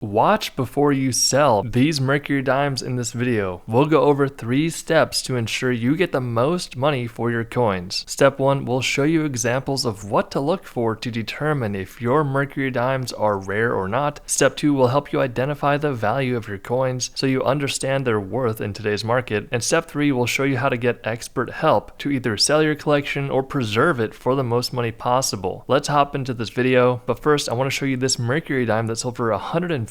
Watch before you sell these Mercury Dimes in this video. We'll go over 3 steps to ensure you get the most money for your coins. Step 1, we'll show you examples of what to look for to determine if your Mercury Dimes are rare or not. Step 2 will help you identify the value of your coins so you understand their worth in today's market. And step 3 will show you how to get expert help to either sell your collection or preserve it for the most money possible. Let's hop into this video, but first I want to show you this Mercury Dime that sold for $144,000.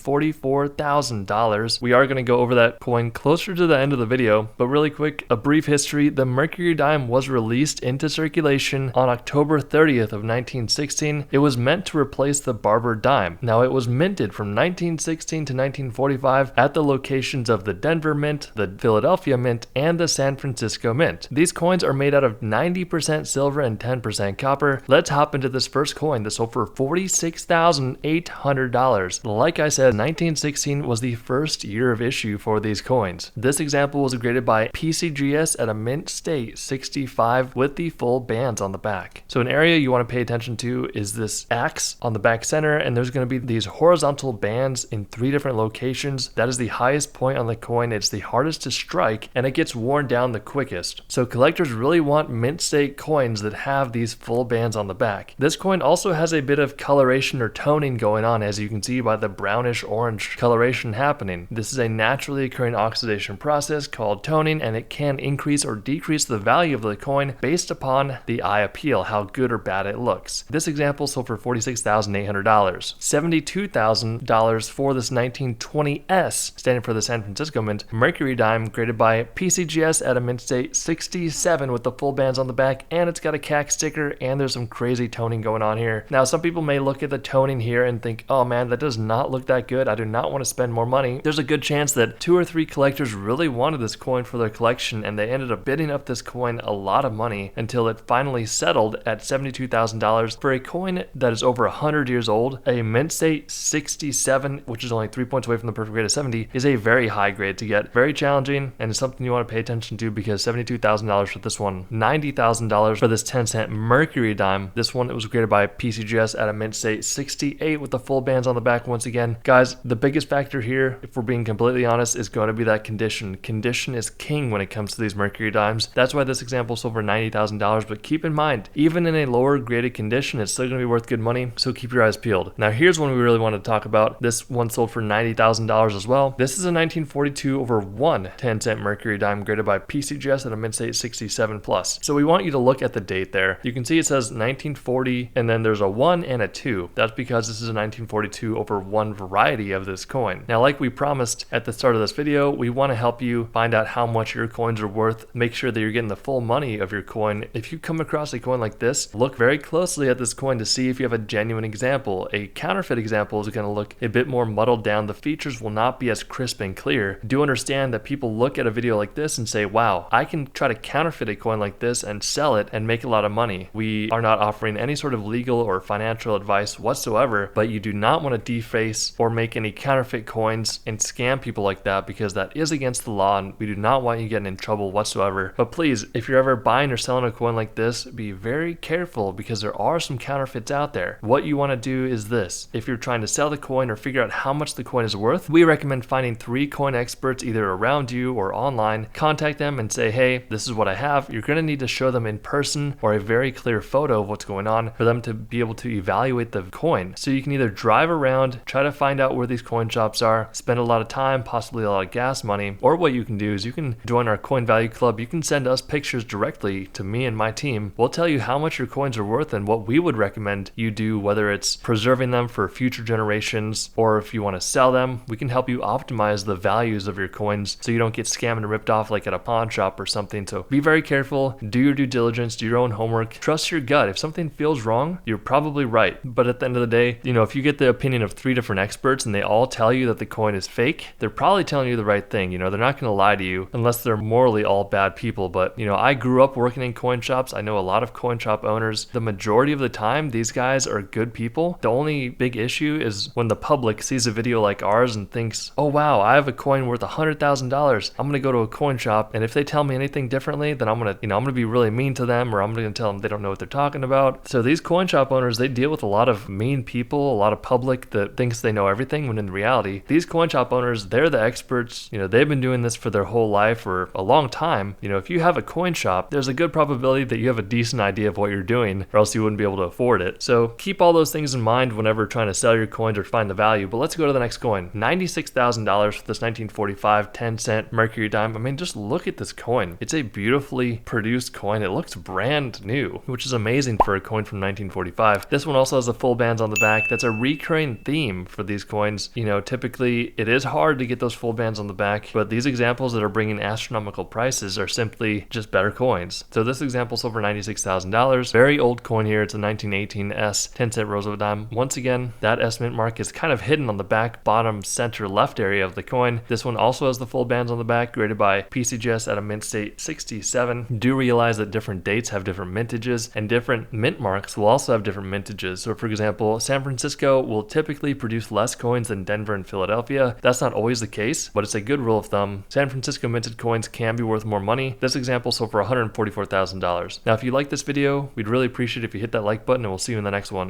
We are going to go over that coin closer to the end of the video, but really quick, a brief history. The Mercury Dime was released into circulation on October 30th of 1916. It was meant to replace the barber dime. Now it was minted from 1916 to 1945 at the locations of the Denver Mint, the Philadelphia Mint, and the San Francisco Mint. These coins are made out of 90% silver and 10% copper. Let's hop into this first coin that sold for $46,800. Like I said, 1916 was the first year of issue for these coins. This example was graded by PCGS at a mint state 65 with the full bands on the back. So an area you want to pay attention to is this axe on the back center, and there's going to be these horizontal bands in 3 different locations. That is the highest point on the coin. It's the hardest to strike, and it gets worn down the quickest. So collectors really want mint state coins that have these full bands on the back. This coin also has a bit of coloration or toning going on, as you can see by the brownish orange coloration happening. This is a naturally occurring oxidation process called toning, and it can increase or decrease the value of the coin based upon the eye appeal, how good or bad it looks. This example sold for $46,800. $72,000 for this 1920S, standing for the San Francisco Mint, Mercury Dime, graded by PCGS at a mint state 67 with the full bands on the back, and it's got a CAC sticker, and there's some crazy toning going on here. Now some people may look at the toning here and think, oh man, that does not look that good. I do not want to spend more money. There's a good chance that 2 or 3 collectors really wanted this coin for their collection, and they ended up bidding up this coin a lot of money until it finally settled at $72,000 for a coin that is over 100 years old. A mint state 67, which is only 3 points away from the perfect grade of 70, is a very high grade to get. Very challenging, and it's something you want to pay attention to because $72,000 for this one, $90,000 for this 10-cent Mercury Dime. This one, it was graded by PCGS at a mint state 68 with the full bands on the back once again. Guys, the biggest factor here, if we're being completely honest, is going to be that condition. Condition is king when it comes to these Mercury Dimes. That's why this example sold for $90,000, but keep in mind, even in a lower graded condition, it's still going to be worth good money, so keep your eyes peeled. Now here's one we really want to talk about. This one sold for $90,000 as well. This is a 1942/1 10-cent Mercury Dime graded by PCGS at a mint state 67 plus. So we want you to look at the date there. You can see it says 1940, and then there's a 1 and a 2. That's because this is a 1942/1 variety of this coin. Now, like we promised at the start of this video, we want to help you find out how much your coins are worth. Make sure that you're getting the full money of your coin. If you come across a coin like this, look very closely at this coin to see if you have a genuine example. A counterfeit example is going to look a bit more muddled down. The features will not be as crisp and clear. Do understand that people look at a video like this and say, wow, I can try to counterfeit a coin like this and sell it and make a lot of money. We are not offering any sort of legal or financial advice whatsoever, but you do not want to deface or make any counterfeit coins and scam people like that, because that is against the law and we do not want you getting in trouble whatsoever. But please, if you're ever buying or selling a coin like this, be very careful because there are some counterfeits out there. What you want to do is this. If you're trying to sell the coin or figure out how much the coin is worth, we recommend finding 3 coin experts either around you or online. Contact them and say, hey, this is what I have. You're going to need to show them in person or a very clear photo of what's going on for them to be able to evaluate the coin. So you can either drive around, try to find out where these coin shops are, spend a lot of time, possibly a lot of gas money, or what you can do is you can join our Coin Value Club. You can send us pictures directly to me and my team. We'll tell you how much your coins are worth and what we would recommend you do, whether it's preserving them for future generations or if you want to sell them. We can help you optimize the values of your coins so you don't get scammed and ripped off like at a pawn shop or something. So be very careful, do your due diligence, do your own homework, trust your gut. If something feels wrong, you're probably right. But at the end of the day, if you get the opinion of 3 different experts and they all tell you that the coin is fake, they're probably telling you the right thing. They're not going to lie to you unless they're morally all bad people. But I grew up working in coin shops. I know a lot of coin shop owners. The majority of the time, these guys are good people. The only big issue is when the public sees a video like ours and thinks, oh wow, I have a coin worth $100,000. I'm going to go to a coin shop, and if they tell me anything differently, then I'm going to be really mean to them, or I'm going to tell them they don't know what they're talking about. So these coin shop owners, they deal with a lot of mean people, a lot of public that thinks they know everything. everything, when in reality, these coin shop owners, they're the experts. They've been doing this for their whole life for a long time. If you have a coin shop, there's a good probability that you have a decent idea of what you're doing, or else you wouldn't be able to afford it. So keep all those things in mind whenever trying to sell your coins or find the value. But let's go to the next coin. $96,000 for this 1945 10-cent Mercury dime. I mean, just look at this coin. It's a beautifully produced coin. It looks brand new, which is amazing for a coin from 1945. This one also has the full bands on the back. That's a recurring theme for these coins. Typically it is hard to get those full bands on the back, but these examples that are bringing astronomical prices are simply just better coins. So this example sold for $96,000. Very old coin here. It's a 1918 S 10-cent Roosevelt dime. Once again, that S mint mark is kind of hidden on the back bottom center left area of the coin. This one also has the full bands on the back, graded by PCGS at a mint state 67. Do realize that different dates have different mintages, and different mint marks will also have different mintages. So for example, San Francisco will typically produce less coins than Denver and Philadelphia. That's not always the case, but it's a good rule of thumb. San Francisco minted coins can be worth more money. This example sold for $144,000. Now, if you like this video, we'd really appreciate it if you hit that like button, and we'll see you in the next one.